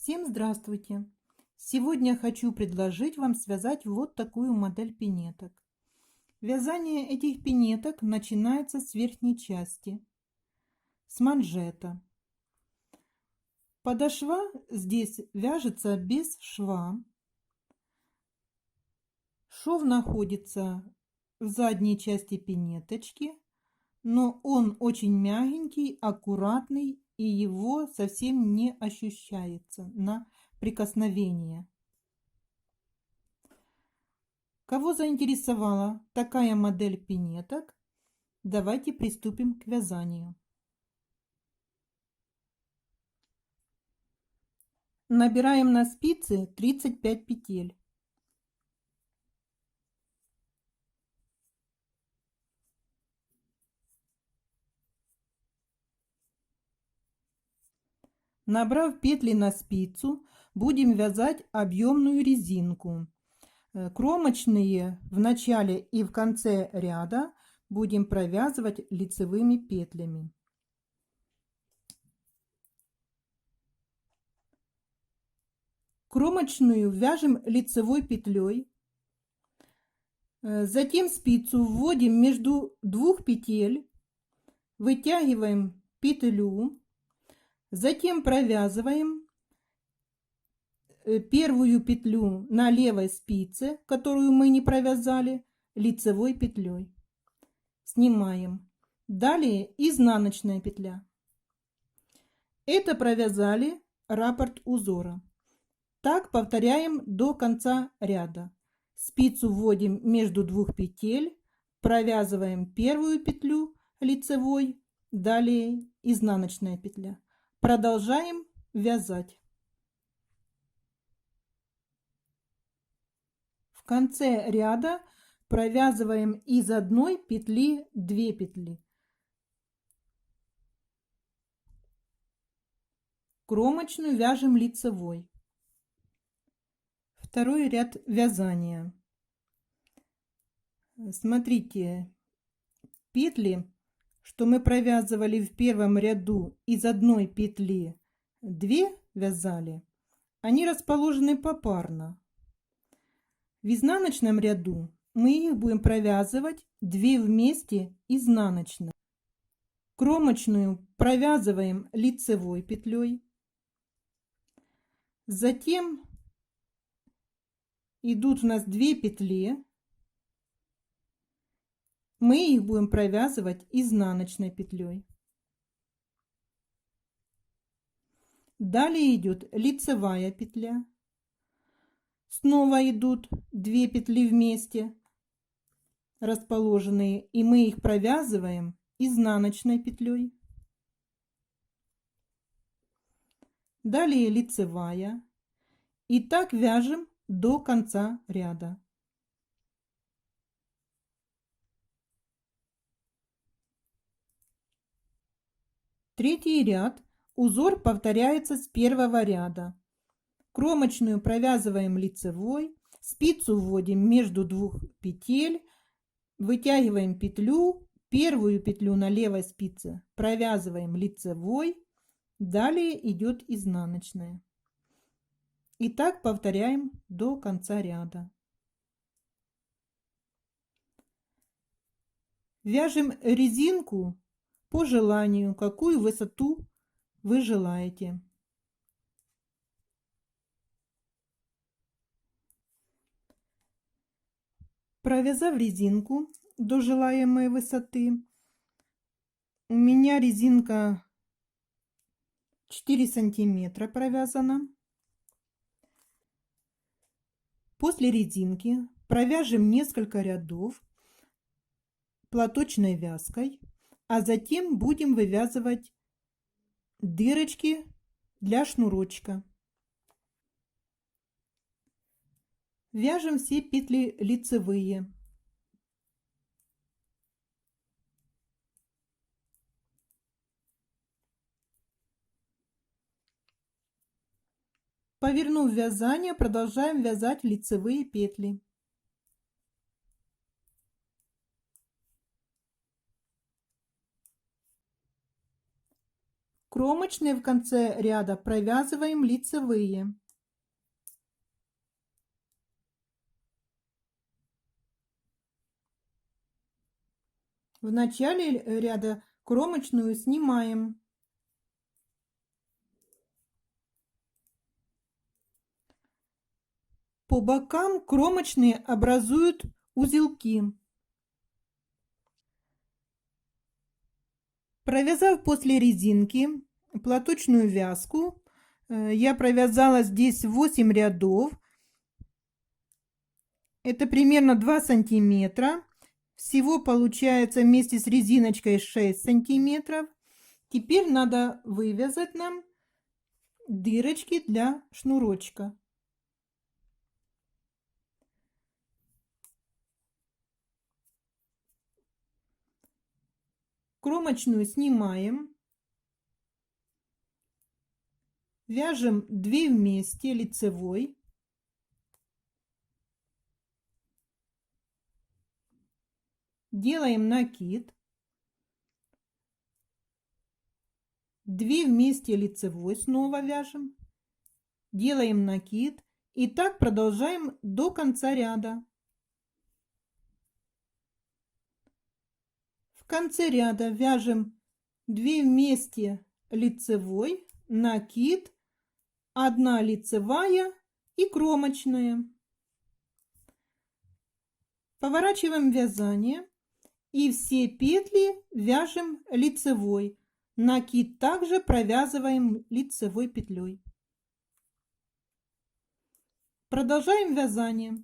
Всем здравствуйте! Сегодня хочу предложить вам связать вот такую модель пинеток. Вязание этих пинеток начинается с верхней части, с манжета. Подошва здесь вяжется без шва. Шов находится в задней части пинеточки, но он очень мягенький, аккуратный, и его совсем не ощущается на прикосновение. Кого заинтересовала такая модель пинеток, давайте приступим к вязанию. Набираем на спицы 35 петель. Набрав петли на спицу, будем вязать объемную резинку. Кромочные в начале и в конце ряда будем провязывать лицевыми петлями. Кромочную вяжем лицевой петлей. Затем спицу вводим между двух петель, вытягиваем петлю, затем провязываем первую петлю на левой спице, которую мы не провязали, лицевой петлей. Снимаем. Далее изнаночная петля. Это провязали раппорт узора. Так повторяем до конца ряда. Спицу вводим между двух петель, провязываем первую петлю лицевой, далее изнаночная петля. Продолжаем вязать. В конце ряда провязываем из одной петли 2 петли. Кромочную вяжем лицевой. Второй ряд вязания. Смотрите, петли, что мы провязывали в первом ряду, из одной петли 2 вязали, они расположены попарно. В изнаночном ряду мы их будем провязывать 2 вместе изнаночной. Кромочную провязываем лицевой петлей. Затем идут у нас 2 петли. Мы их будем провязывать изнаночной петлей. Далее идет лицевая петля. Снова идут 2 петли вместе расположенные, и мы их провязываем изнаночной петлей. Далее лицевая. И так вяжем до конца ряда. Третий ряд. Узор повторяется с первого ряда. Кромочную провязываем лицевой, спицу вводим между двух петель, вытягиваем петлю, первую петлю на левой спице провязываем лицевой, далее идет изнаночная. И так повторяем до конца ряда. Вяжем резинку по желанию, какую высоту вы желаете. Провязав резинку до желаемой высоты, у меня резинка 4 сантиметра провязана. После резинки провяжем несколько рядов платочной вязкой, а затем будем вывязывать дырочки для шнурочка. Вяжем все петли лицевые. Повернув вязание, продолжаем вязать лицевые петли. кромочные в конце ряда провязываем лицевые. В начале ряда кромочную снимаем. По бокам кромочные образуют узелки. Провязав после резинки платочную вязку, я провязала здесь 8 рядов. Это примерно 2 сантиметра. Всего получается вместе с резиночкой 6 сантиметров. Теперь надо вывязать нам дырочки для шнурочка. Кромочную снимаем. Вяжем 2 вместе лицевой. Делаем накид. 2 вместе лицевой снова вяжем. Делаем накид. И так продолжаем до конца ряда. В конце ряда вяжем 2 вместе лицевой, накид, 1 лицевая и кромочная. Поворачиваем вязание и все петли вяжем лицевой. Накид также провязываем лицевой петлей. Продолжаем вязание.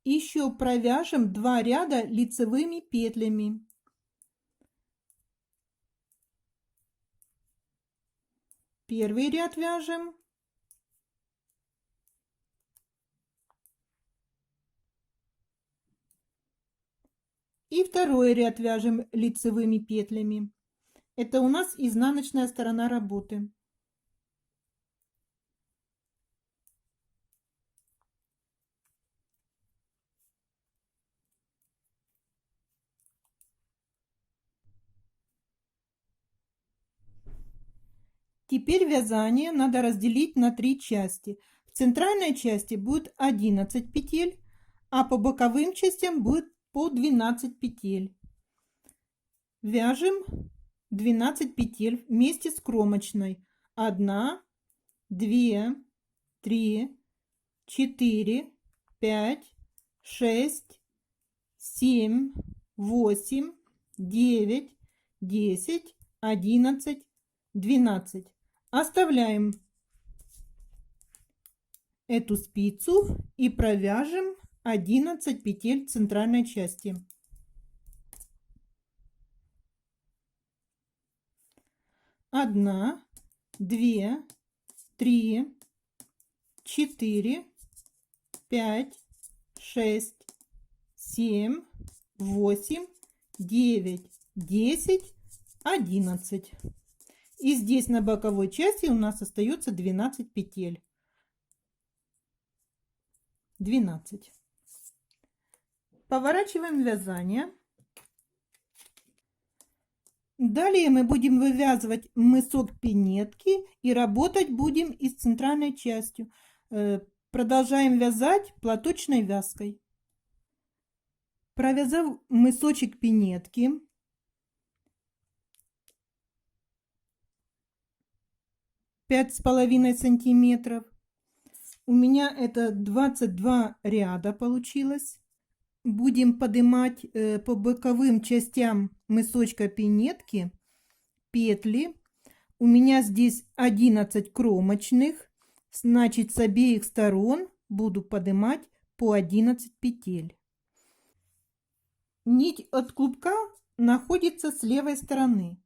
Еще провяжем 2 ряда лицевыми петлями. Первый ряд вяжем. И второй ряд вяжем лицевыми петлями. Это у нас изнаночная сторона работы. Теперь вязание надо разделить на 3 части. В центральной части будет 11 петель, а по боковым частям будет по 12 петель. Вяжем 12 петель вместе с кромочной. 1, 2, 3, 4, 5, 6, 7, 8, 9, 10, 11, 12. Оставляем эту спицу и провяжем 11 петель центральной части. 1, 2, 3, 4, 5, 6, 7, 8, 9, 10, 11. И здесь на боковой части у нас остается 12 петель. 12. Поворачиваем вязание. Далее мы будем вывязывать мысок пинетки и работать будем и с центральной частью. Продолжаем вязать платочной вязкой. Провязав мысочек пинетки, 5,5 сантиметров. У меня это 22 ряда получилось. Будем поднимать по боковым частям мысочка пинетки петли. У меня здесь 11 кромочных, значит с обеих сторон буду поднимать по 11 петель. Нить от клубка находится с левой стороны.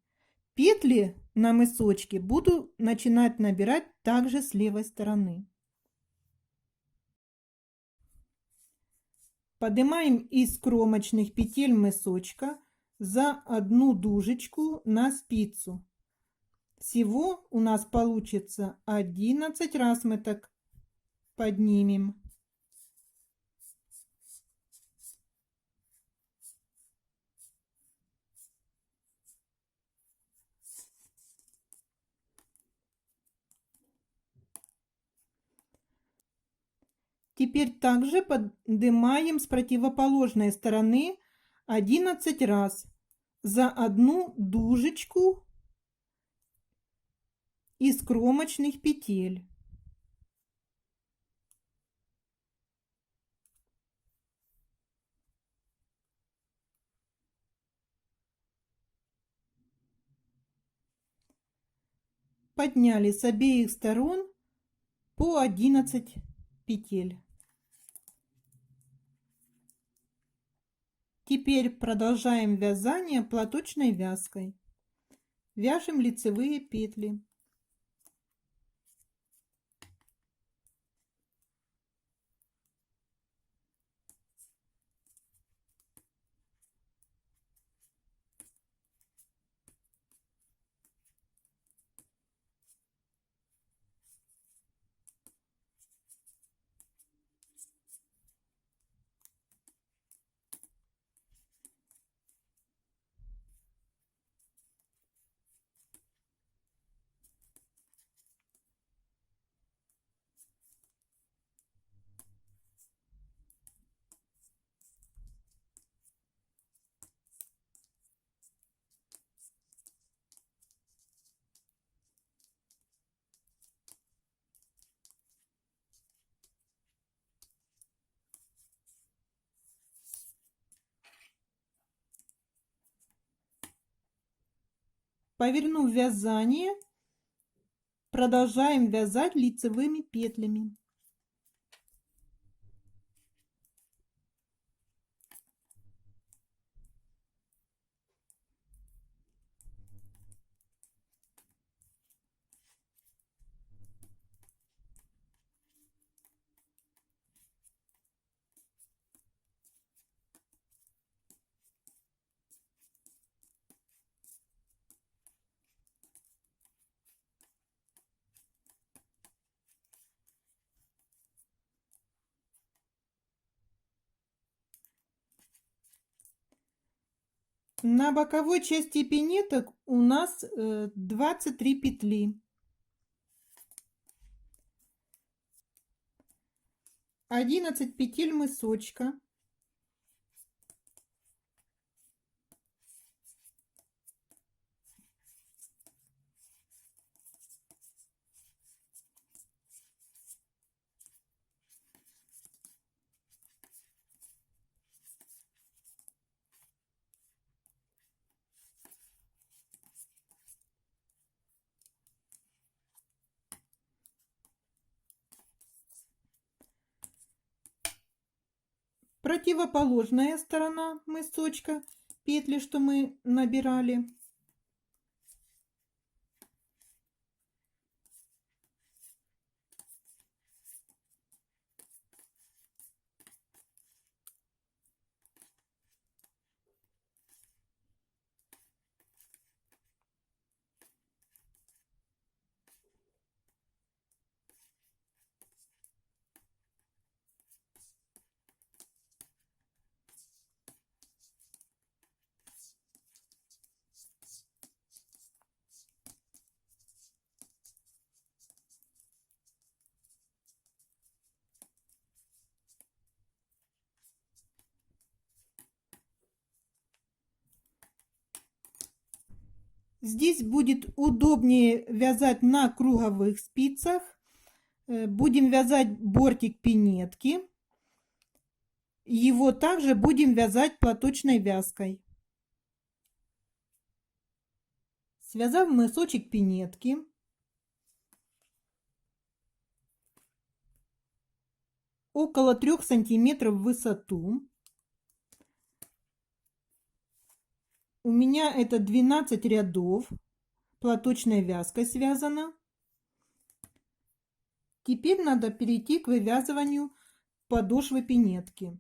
Петли на мысочке буду начинать набирать также с левой стороны. Поднимаем из кромочных петель мысочка за одну дужечку на спицу. Всего у нас получится 11 раз мы так поднимем. Теперь также поднимаем с противоположной стороны 11 раз за одну дужечку из кромочных петель. Подняли с обеих сторон по 11 петель. Теперь продолжаем вязание платочной вязкой. Вяжем лицевые петли. Повернув вязание, продолжаем вязать лицевыми петлями. На боковой части пинеток у нас 23 петли. 11 петель мысочка. Противоположная сторона мысочка, петли, что мы набирали. Здесь будет удобнее вязать на круговых спицах. Будем вязать бортик пинетки. Его также будем вязать платочной вязкой. Связав мысочек пинетки, около 3 сантиметров в высоту. У меня это 12 рядов платочной вязкой связано. Теперь надо перейти к вывязыванию подошвы пинетки.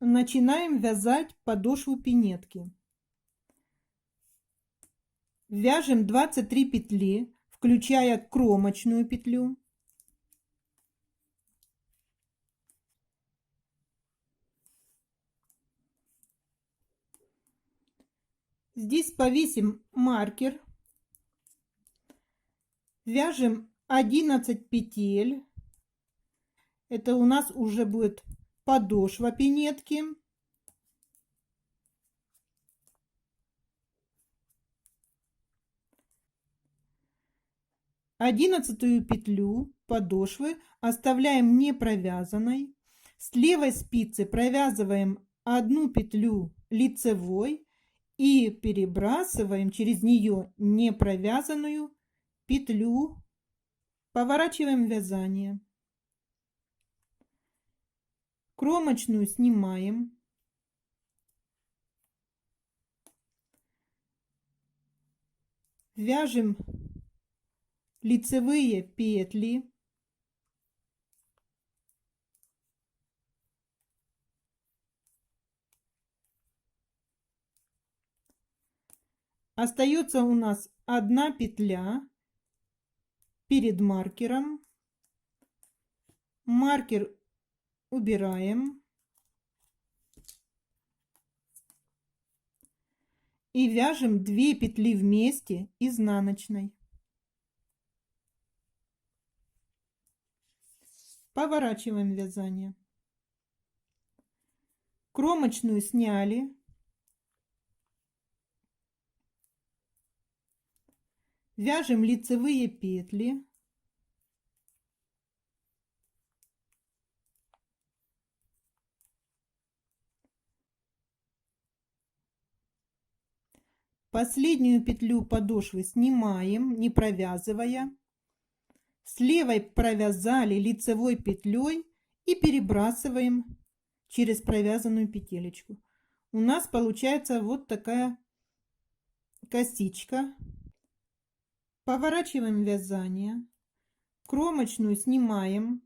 Начинаем вязать подошву пинетки. Вяжем 23 петли, включая кромочную петлю. Здесь повесим маркер. Вяжем 11 петель Это у нас уже будет подошва пинетки. Одиннадцатую петлю подошвы оставляем не провязанной. С левой спицы провязываем одну петлю лицевой и перебрасываем через нее не провязанную петлю. Поворачиваем вязание. Кромочную снимаем. Вяжем лицевые петли. Остается у нас одна петля перед маркером. Маркер убираем. И вяжем 2 петли вместе изнаночной. Поворачиваем вязание. Кромочную сняли. Вяжем лицевые петли. Последнюю петлю подошвы снимаем, не провязывая. С левой провязали лицевой петлей и перебрасываем через провязанную петелечку. У нас получается вот такая косичка. Поворачиваем вязание. Кромочную снимаем.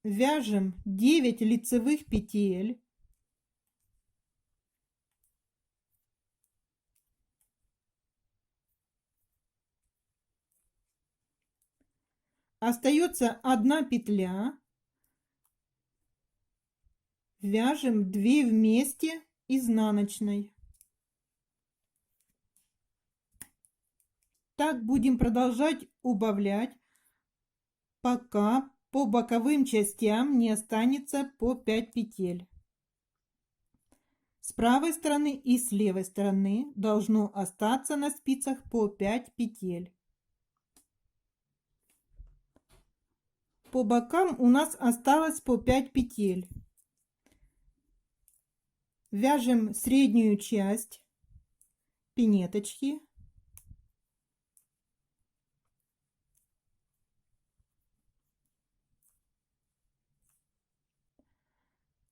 Вяжем 9 лицевых петель. Остается одна петля. Вяжем 2 вместе изнаночной. Так будем продолжать убавлять, пока по боковым частям не останется по 5 петель. С правой стороны и с левой стороны должно остаться на спицах по 5 петель. По бокам у нас осталось по 5 петель. Вяжем среднюю часть пинеточки.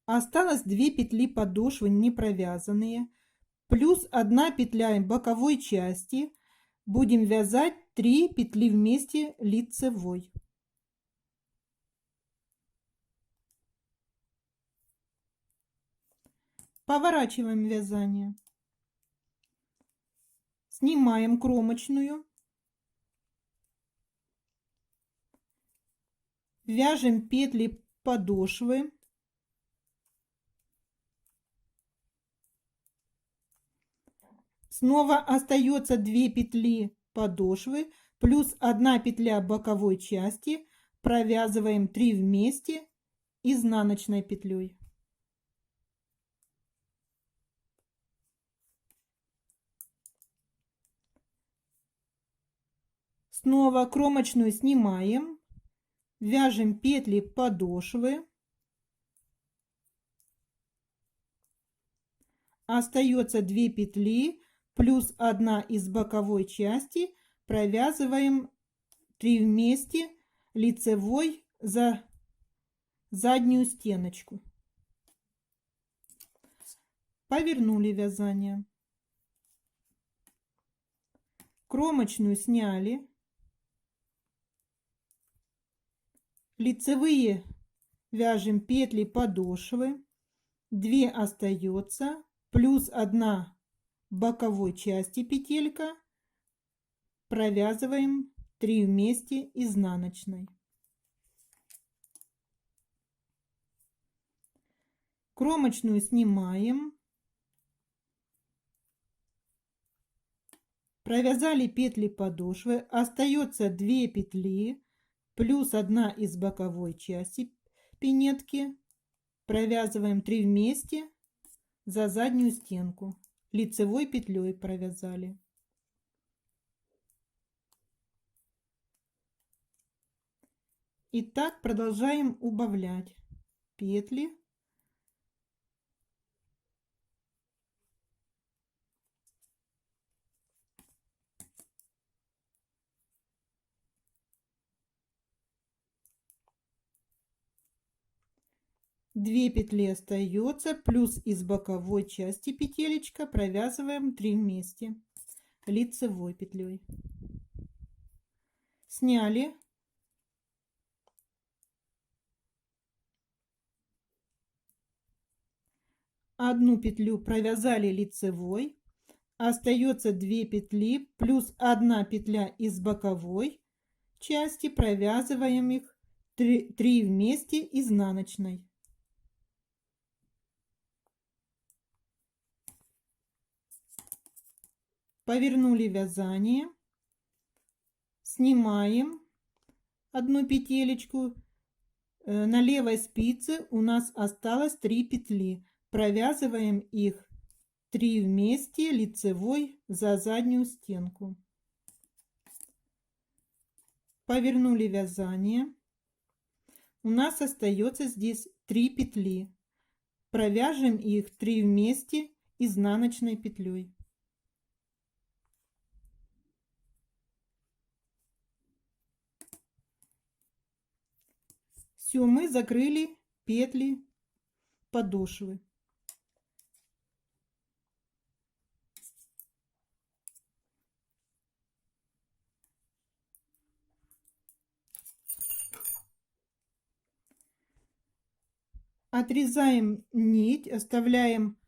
Осталось 2 петли подошвы не провязанные, плюс 1 петля боковой части. Будем вязать 3 петли вместе лицевой. Поворачиваем вязание. Снимаем кромочную. Вяжем петли подошвы. Снова остается 2 петли подошвы плюс 1 петля боковой части. Провязываем 3 вместе изнаночной петлей. Снова кромочную снимаем. Вяжем петли подошвы. Остается 2 петли плюс 1 из боковой части. Провязываем 3 вместе лицевой за заднюю стеночку. Повернули вязание. Кромочную сняли. Лицевые вяжем петли подошвы. 2 остается плюс 1 боковой части петелька. Провязываем 3 вместе изнаночной. Кромочную снимаем. Провязали петли подошвы, остается 2 петли плюс 1 из боковой части пинетки. Провязываем 3 вместе за заднюю стенку. Лицевой петлей провязали. И так продолжаем убавлять петли. Две петли остается, плюс из боковой части петелечка провязываем 3 вместе лицевой петлей. Сняли. Одну петлю провязали лицевой. Остается 2 петли плюс 1 петля из боковой части. Провязываем их 3 вместе изнаночной. Повернули вязание, снимаем одну петелечку. На левой спице у нас осталось 3 петли. Провязываем их 3 вместе лицевой за заднюю стенку. Повернули вязание. У нас остается здесь 3 петли. Провяжем их 3 вместе изнаночной петлей. Все, мы закрыли петли подошвы. Отрезаем нить, оставляем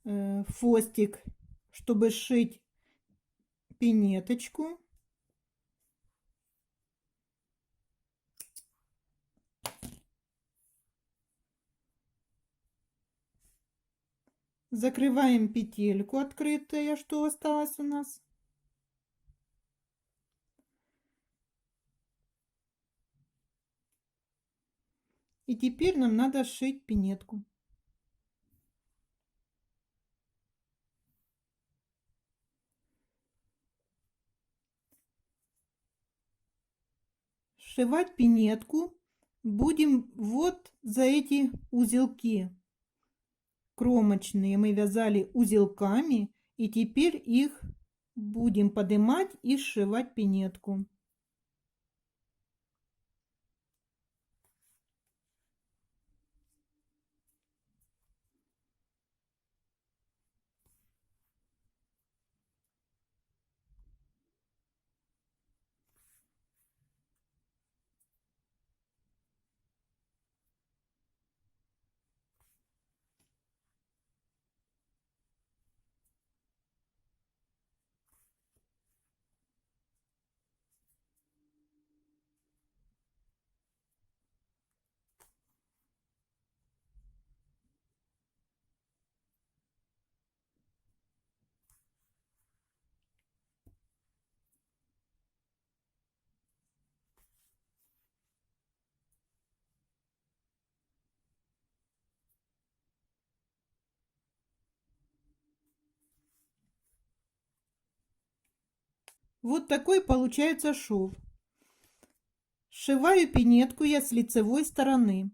хвостик, чтобы сшить пинеточку. Закрываем петельку открытая, что осталось у нас. И теперь нам надо сшить пинетку. Сшивать пинетку будем вот за эти узелки кромочные. Мы вязали узелками, и теперь их будем поднимать и сшивать пинетку. Вот такой получается шов. Сшиваю пинетку я с лицевой стороны.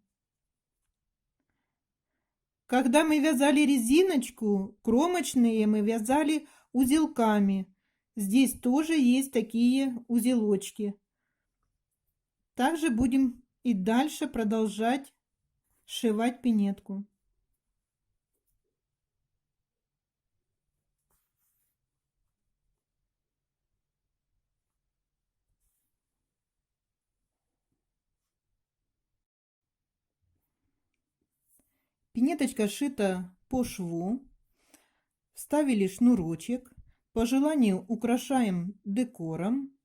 Когда мы вязали резиночку, кромочные мы вязали узелками. Здесь тоже есть такие узелочки. Также будем и дальше продолжать сшивать пинетку. Пинеточка сшита по шву. Вставили шнурочек. По желанию украшаем декором.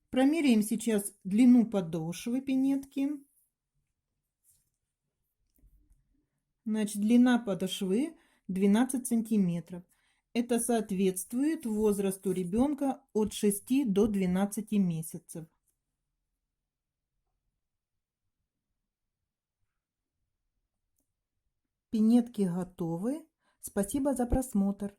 Промеряем сейчас длину подошвы пинетки. Значит, длина подошвы 12 сантиметров. Это соответствует возрасту ребенка от 6 до 12 месяцев. Пинетки готовы. Спасибо за просмотр.